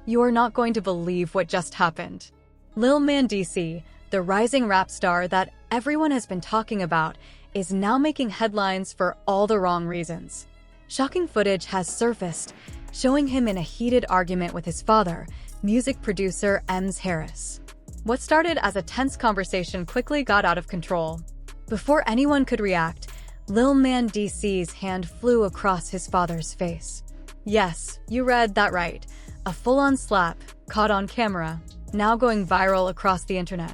You're not going to believe what just happened. Lil Mendeecees, the rising rap star that everyone has been talking about, is now making headlines for all the wrong reasons. Shocking footage has surfaced, showing him in a heated argument with his father, music producer Harris. What started as a tense conversation quickly got out of control. Before anyone could react, Lil Mendeecees' hand flew across his father's face. Yes, you read that right. A full-on slap, caught on camera, now going viral across the internet.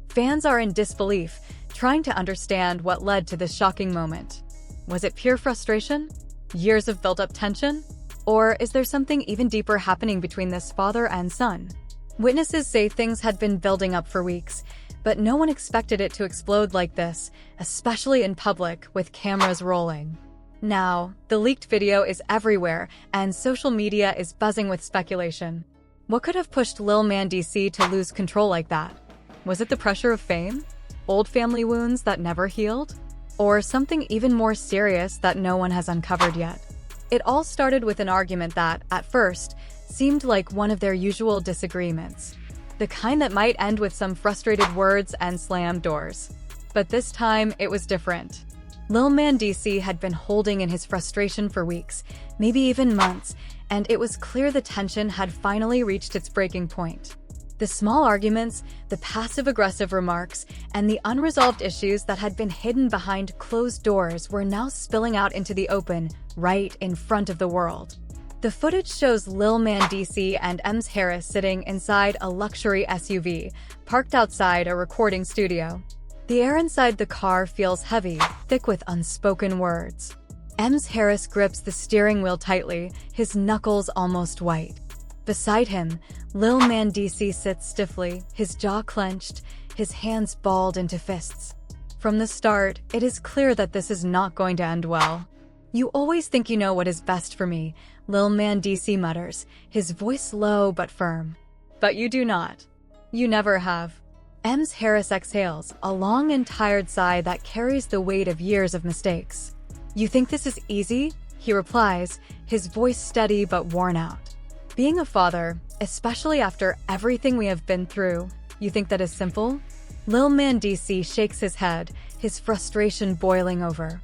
Fans are in disbelief, trying to understand what led to this shocking moment. Was it pure frustration? Years of built-up tension? Or is there something even deeper happening between this father and son? Witnesses say things had been building up for weeks, but no one expected it to explode like this, especially in public with cameras rolling. Now, the leaked video is everywhere, and social media is buzzing with speculation. What could have pushed Lil Mendeecees to lose control like that? Was it the pressure of fame? Old family wounds that never healed? Or something even more serious that no one has uncovered yet? It all started with an argument that, at first, seemed like one of their usual disagreements. The kind that might end with some frustrated words and slammed doors. But this time, it was different. Lil Mendeecees had been holding in his frustration for weeks, maybe even months, and it was clear the tension had finally reached its breaking point. The small arguments, the passive-aggressive remarks, and the unresolved issues that had been hidden behind closed doors were now spilling out into the open, right in front of the world. The footage shows Lil Mendeecees and Harris sitting inside a luxury SUV, parked outside a recording studio. The air inside the car feels heavy, thick with unspoken words. Harris grips the steering wheel tightly, his knuckles almost white. Beside him, Lil Mendeecees sits stiffly, his jaw clenched, his hands balled into fists. From the start, it is clear that this is not going to end well. "You always think you know what is best for me," Lil Mendeecees mutters, his voice low but firm. "But you do not. You never have." Harris exhales, a long and tired sigh that carries the weight of years of mistakes. "You think this is easy?" he replies, his voice steady but worn out. "Being a father, especially after everything we have been through, you think that is simple?" Lil Mendeecees shakes his head, his frustration boiling over.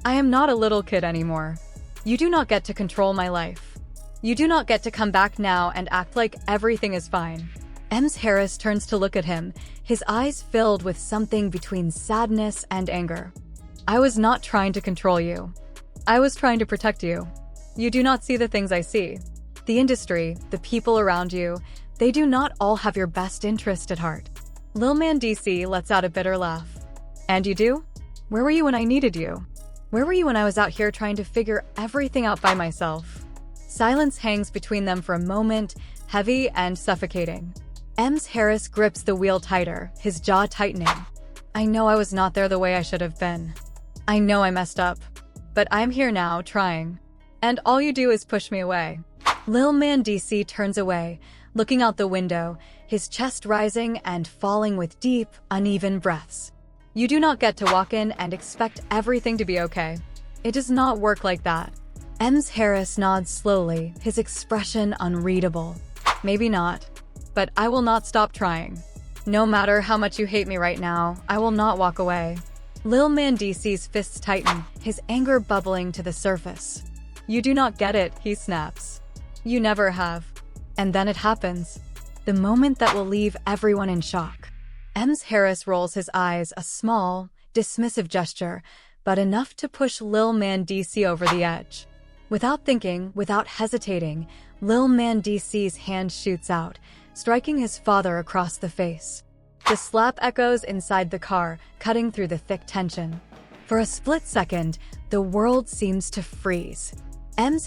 "I am not a little kid anymore. You do not get to control my life. You do not get to come back now and act like everything is fine." Harris turns to look at him, his eyes filled with something between sadness and anger. "I was not trying to control you. I was trying to protect you. You do not see the things I see. The industry, the people around you, they do not all have your best interest at heart." Lil Mendeecees lets out a bitter laugh. "And you do? Where were you when I needed you? Where were you when I was out here trying to figure everything out by myself?" Silence hangs between them for a moment, heavy and suffocating. Harris grips the wheel tighter, his jaw tightening. "I know I was not there the way I should have been. I know I messed up. But I'm here now, trying. And all you do is push me away." Lil Mendeecees turns away, looking out the window, his chest rising and falling with deep, uneven breaths. "You do not get to walk in and expect everything to be okay. It does not work like that." Harris nods slowly, his expression unreadable. "Maybe not. But I will not stop trying. No matter how much you hate me right now, I will not walk away." Lil Mendeecees' fists tighten, his anger bubbling to the surface. "You do not get it," he snaps. "You never have." And then it happens. The moment that will leave everyone in shock. Harris rolls his eyes, a small, dismissive gesture, but enough to push Lil Mendeecees over the edge. Without thinking, without hesitating, Lil Mendeecees' hand shoots out, striking his father across the face. The slap echoes inside the car, cutting through the thick tension. For a split second, the world seems to freeze.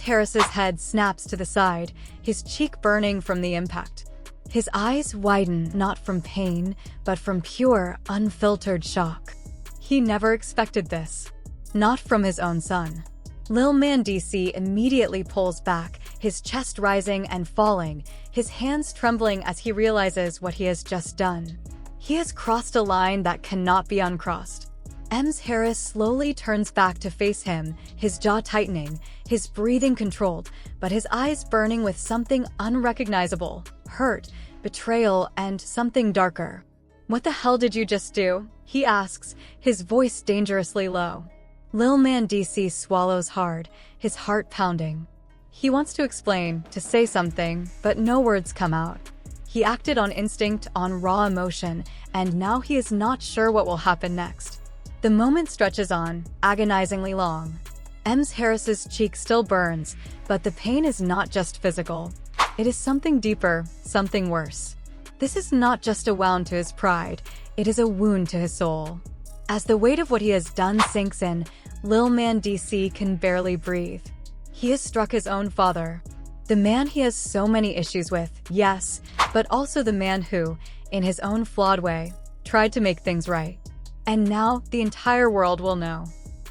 Harris's head snaps to the side, his cheek burning from the impact. His eyes widen not from pain, but from pure, unfiltered shock. He never expected this. Not from his own son. Lil Mendeecees immediately pulls back, his chest rising and falling, his hands trembling as he realizes what he has just done. He has crossed a line that cannot be uncrossed. Ems Harris slowly turns back to face him, his jaw tightening, his breathing controlled, but his eyes burning with something unrecognizable: hurt, betrayal, and something darker. "What the hell did you just do?" he asks, his voice dangerously low. Lil Mendeecees swallows hard, his heart pounding. He wants to explain, to say something, but no words come out. He acted on instinct, on raw emotion, and now he is not sure what will happen next. The moment stretches on, agonizingly long. Ems Harris's cheek still burns, but the pain is not just physical. It is something deeper, something worse. This is not just a wound to his pride, it is a wound to his soul. As the weight of what he has done sinks in, Lil Mendeecees can barely breathe. He has struck his own father. The man he has so many issues with, yes, but also the man who, in his own flawed way, tried to make things right. And now, the entire world will know.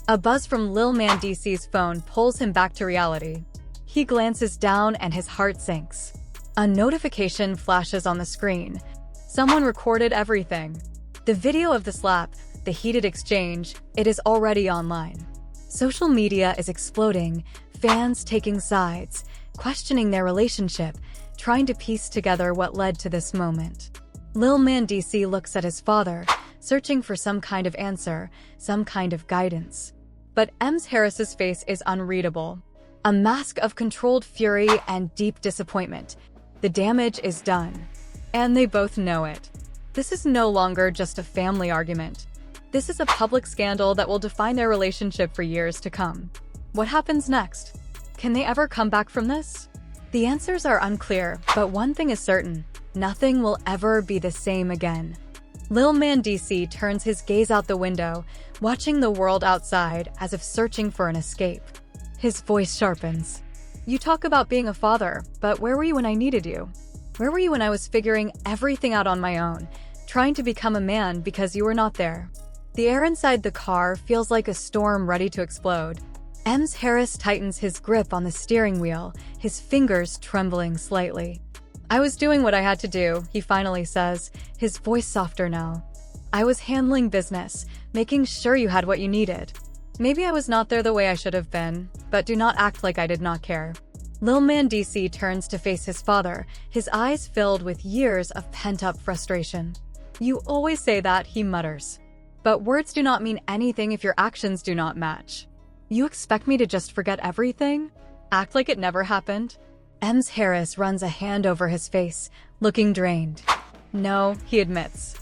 A buzz from Lil Mendeecees' phone pulls him back to reality. He glances down and his heart sinks. A notification flashes on the screen. Someone recorded everything. The video of the slap, the heated exchange, it is already online. Social media is exploding, fans taking sides, questioning their relationship, trying to piece together what led to this moment. Lil Mendeecees looks at his father, searching for some kind of answer, some kind of guidance. But Ems Harris's face is unreadable. A mask of controlled fury and deep disappointment. The damage is done. And they both know it. This is no longer just a family argument. This is a public scandal that will define their relationship for years to come. What happens next? Can they ever come back from this? The answers are unclear, but one thing is certain: nothing will ever be the same again. Lil Mendeecees turns his gaze out the window, watching the world outside as if searching for an escape. His voice sharpens. "You talk about being a father, but where were you when I needed you? Where were you when I was figuring everything out on my own, trying to become a man because you were not there?" The air inside the car feels like a storm ready to explode. Ems Harris tightens his grip on the steering wheel, his fingers trembling slightly. "I was doing what I had to do," he finally says, his voice softer now. "I was handling business, making sure you had what you needed. Maybe I was not there the way I should have been, but do not act like I did not care." Lil Mendeecees turns to face his father, his eyes filled with years of pent-up frustration. "You always say that," he mutters. "But words do not mean anything if your actions do not match. You expect me to just forget everything? Act like it never happened?" Ems Harris runs a hand over his face, looking drained. "No," he admits.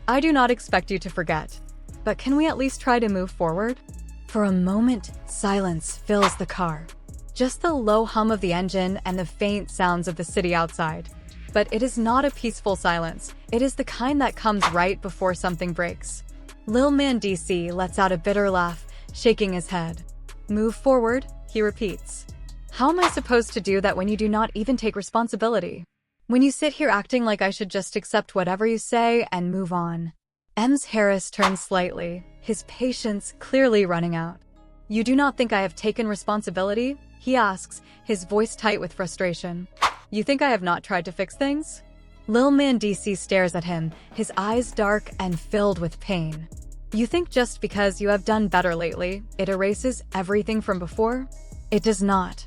"I do not expect you to forget. But can we at least try to move forward?" For a moment, silence fills the car. Just the low hum of the engine and the faint sounds of the city outside. But it is not a peaceful silence. It is the kind that comes right before something breaks. Lil Mendeecees lets out a bitter laugh, shaking his head. "Move forward," he repeats. "How am I supposed to do that when you do not even take responsibility? When you sit here acting like I should just accept whatever you say and move on?" Ems Harris turns slightly, his patience clearly running out. "You do not think I have taken responsibility?" he asks, his voice tight with frustration. "You think I have not tried to fix things?" Lil Mendeecees stares at him, his eyes dark and filled with pain. "You think just because you have done better lately, it erases everything from before? It does not.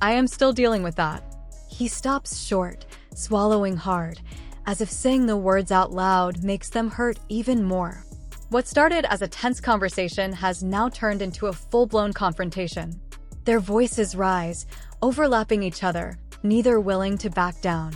I am still dealing with that." He stops short, swallowing hard, as if saying the words out loud makes them hurt even more. What started as a tense conversation has now turned into a full-blown confrontation. Their voices rise, overlapping each other, neither willing to back down.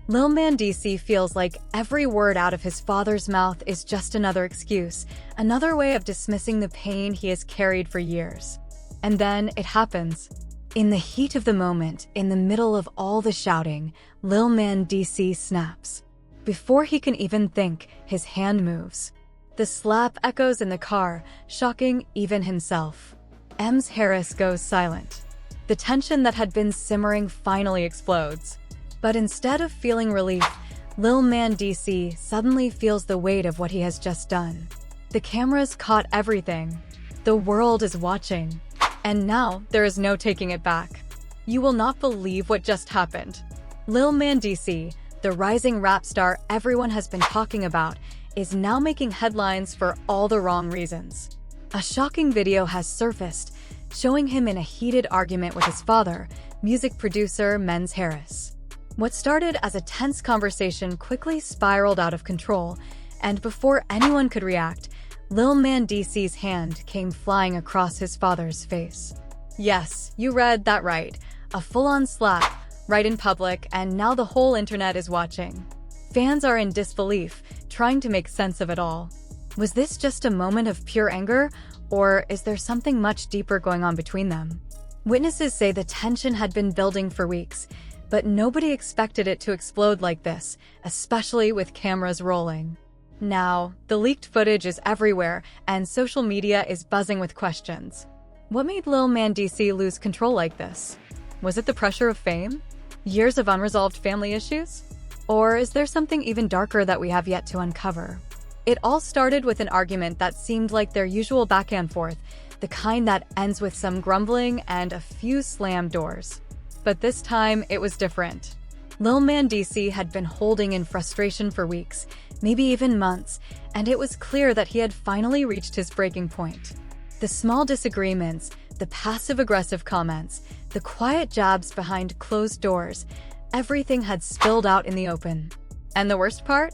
Lil Mendeecees feels like every word out of his father's mouth is just another excuse, another way of dismissing the pain he has carried for years. And then it happens. In the heat of the moment, in the middle of all the shouting, Lil Mendeecees snaps. Before he can even think, his hand moves. The slap echoes in the car, shocking even himself. Ems Harris goes silent. The tension that had been simmering finally explodes. But instead of feeling relief, Lil Mendeecees suddenly feels the weight of what he has just done. The cameras caught everything. The world is watching. And now, there is no taking it back. You will not believe what just happened. Lil Mendeecees, the rising rap star everyone has been talking about, is now making headlines for all the wrong reasons. A shocking video has surfaced, showing him in a heated argument with his father, music producer Mendeecees. What started as a tense conversation quickly spiraled out of control, and before anyone could react, Lil Mendeecees' hand came flying across his father's face. Yes, you read that right. A full-on slap, right in public, and now the whole internet is watching. Fans are in disbelief, trying to make sense of it all. Was this just a moment of pure anger, or is there something much deeper going on between them? Witnesses say the tension had been building for weeks, but nobody expected it to explode like this, especially with cameras rolling. Now, the leaked footage is everywhere, and social media is buzzing with questions. What made Lil Mendeecees lose control like this? Was it the pressure of fame? Years of unresolved family issues? Or is there something even darker that we have yet to uncover? It all started with an argument that seemed like their usual back and forth, the kind that ends with some grumbling and a few slammed doors. But this time, it was different. Lil Mendeecees had been holding in frustration for weeks, maybe even months, and it was clear that he had finally reached his breaking point. The small disagreements, the passive-aggressive comments, the quiet jabs behind closed doors, everything had spilled out in the open. And the worst part?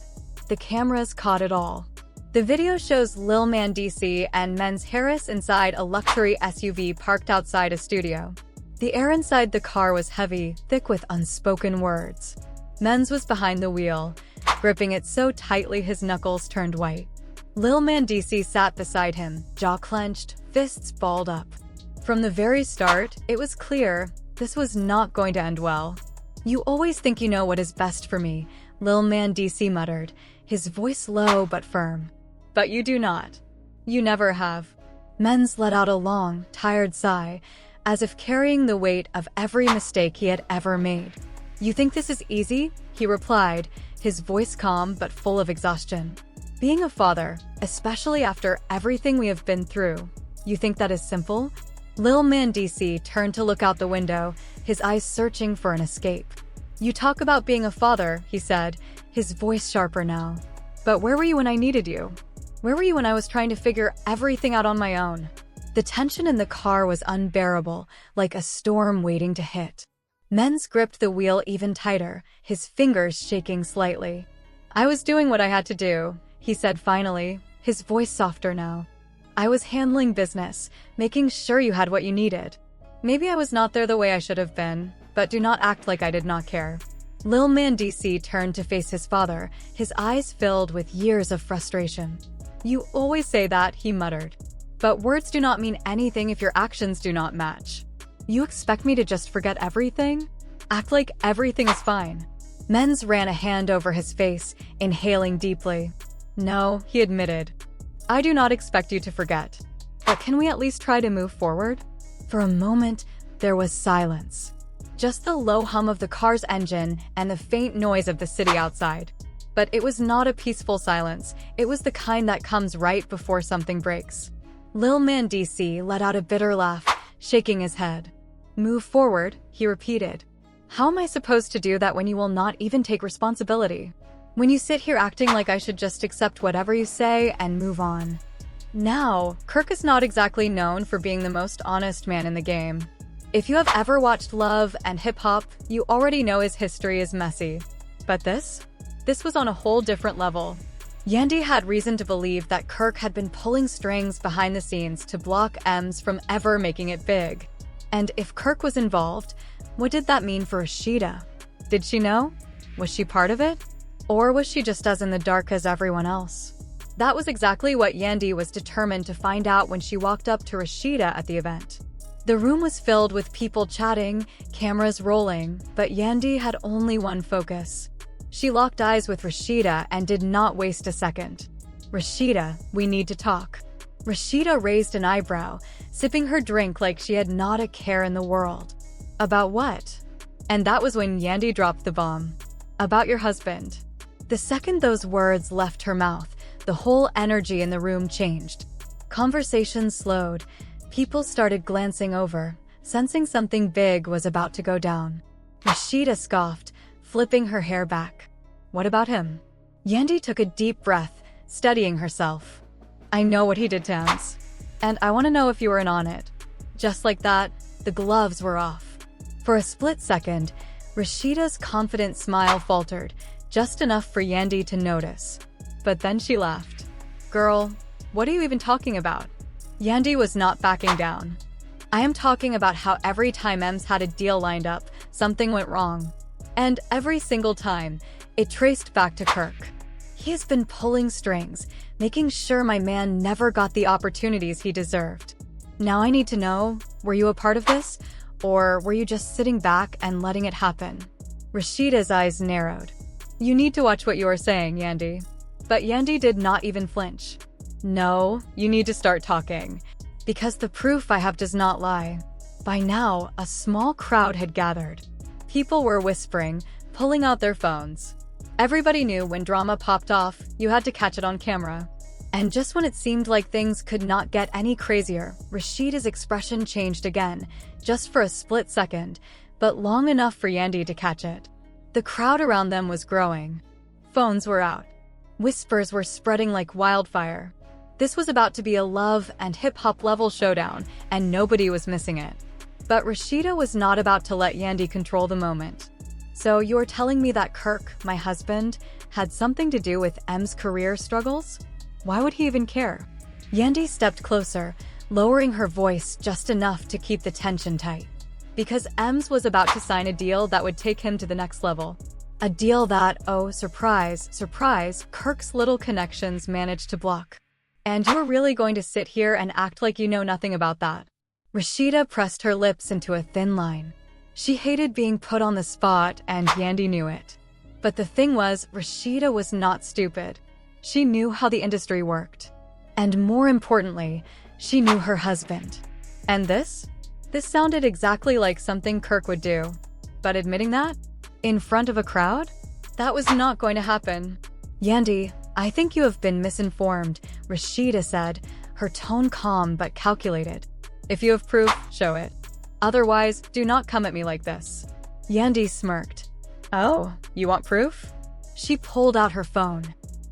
The cameras caught it all. The video shows Lil Mendeecees and Mendeecees inside a luxury SUV parked outside a studio. The air inside the car was heavy, thick with unspoken words. Menz was behind the wheel, gripping it so tightly his knuckles turned white. Lil Mendeecees sat beside him, jaw clenched, fists balled up. From the very start, it was clear this was not going to end well. "You always think you know what is best for me," Lil Mendeecees muttered, his voice low but firm. "But you do not. You never have." Menz let out a long, tired sigh, as if carrying the weight of every mistake he had ever made. "You think this is easy?" he replied, his voice calm but full of exhaustion. "Being a father, especially after everything we have been through, you think that is simple?" Lil Mendeecees turned to look out the window, his eyes searching for an escape. "You talk about being a father," he said, his voice sharper now. "But where were you when I needed you? Where were you when I was trying to figure everything out on my own?" The tension in the car was unbearable, like a storm waiting to hit. Menz gripped the wheel even tighter, his fingers shaking slightly. "I was doing what I had to do," he said finally, his voice softer now. "I was handling business, making sure you had what you needed. Maybe I was not there the way I should have been, but do not act like I did not care." Lil Mendeecees turned to face his father, his eyes filled with years of frustration. "You always say that," he muttered. "But words do not mean anything if your actions do not match. You expect me to just forget everything? Act like everything is fine." Menz ran a hand over his face, inhaling deeply. "No," he admitted. "I do not expect you to forget. But can we at least try to move forward?" For a moment, there was silence. Just the low hum of the car's engine and the faint noise of the city outside. But it was not a peaceful silence. It was the kind that comes right before something breaks. Lil Mendeecees let out a bitter laugh, shaking his head. "Move forward," he repeated. "How am I supposed to do that when you will not even take responsibility? When you sit here acting like I should just accept whatever you say and move on?" Now, Kirk is not exactly known for being the most honest man in the game. If you have ever watched Love and Hip Hop, you already know his history is messy. But this was on a whole different level. Yandy had reason to believe that Kirk had been pulling strings behind the scenes to block Ems from ever making it big. And if Kirk was involved, what did that mean for Rashida? Did she know? Was she part of it? Or was she just as in the dark as everyone else? That was exactly what Yandy was determined to find out when she walked up to Rashida at the event. The room was filled with people chatting, cameras rolling, but Yandy had only one focus. She locked eyes with Rashida and did not waste a second. "Rashida, we need to talk." Rashida raised an eyebrow, sipping her drink like she had not a care in the world. "About what?" And that was when Yandy dropped the bomb. "About your husband." The second those words left her mouth, the whole energy in the room changed. Conversation slowed. People started glancing over, sensing something big was about to go down. Rashida scoffed, flipping her hair back. "What about him?" Yandy took a deep breath, steadying herself. "I know what he did to Ems. And I want to know if you were in on it. Just like that, the gloves were off. For a split second, Rashida's confident smile faltered, just enough for Yandy to notice. But then she laughed. Girl, what are you even talking about? Yandy was not backing down. I am talking about how every time Ems had a deal lined up, something went wrong. And every single time, it traced back to Kirk. He has been pulling strings, making sure my man never got the opportunities he deserved. Now I need to know, were you a part of this? Or were you just sitting back and letting it happen? Rashida's eyes narrowed. You need to watch what you are saying, Yandy. But Yandy did not even flinch. No, you need to start talking. Because the proof I have does not lie. By now, a small crowd had gathered. People were whispering, pulling out their phones. Everybody knew when drama popped off, you had to catch it on camera. And just when it seemed like things could not get any crazier, Rashida's expression changed again, just for a split second, but long enough for Yandy to catch it. The crowd around them was growing. Phones were out. Whispers were spreading like wildfire. This was about to be a love and hip-hop level showdown, and nobody was missing it. But Rashida was not about to let Yandy control the moment. So you're telling me that Kirk, my husband, had something to do with M's career struggles? Why would he even care? Yandy stepped closer, lowering her voice just enough to keep the tension tight. Because Ems was about to sign a deal that would take him to the next level. A deal that, oh, surprise, surprise, Kirk's little connections managed to block. And you're really going to sit here and act like you know nothing about that? Rashida pressed her lips into a thin line. She hated being put on the spot, and Yandy knew it. But the thing was, Rashida was not stupid. She knew how the industry worked. And more importantly, she knew her husband. And this? This sounded exactly like something Kirk would do. But admitting that? In front of a crowd? That was not going to happen. Yandy, I think you have been misinformed, Rashida said, her tone calm but calculated. If you have proof, show it. Otherwise, do not come at me like this. Yandy smirked. Oh, you want proof? She pulled out her phone.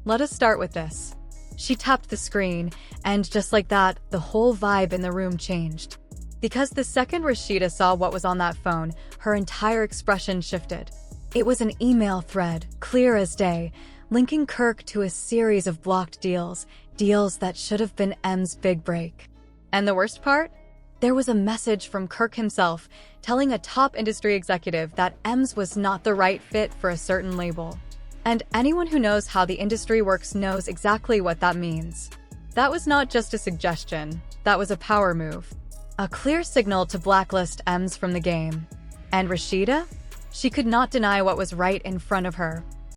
Let us start with this. She tapped the screen, and just like that, the whole vibe in the room changed. Because the second Rashida saw what was on that phone, her entire expression shifted. It was an email thread, clear as day, linking Kirk to a series of blocked deals that should have been M's big break. And the worst part? There was a message from Kirk himself telling a top industry executive that M's was not the right fit for a certain label. And anyone who knows how the industry works knows exactly what that means. That was not just a suggestion, that was a power move. A clear signal to blacklist M's from the game. And Rashida? She could not deny what was right in front of her.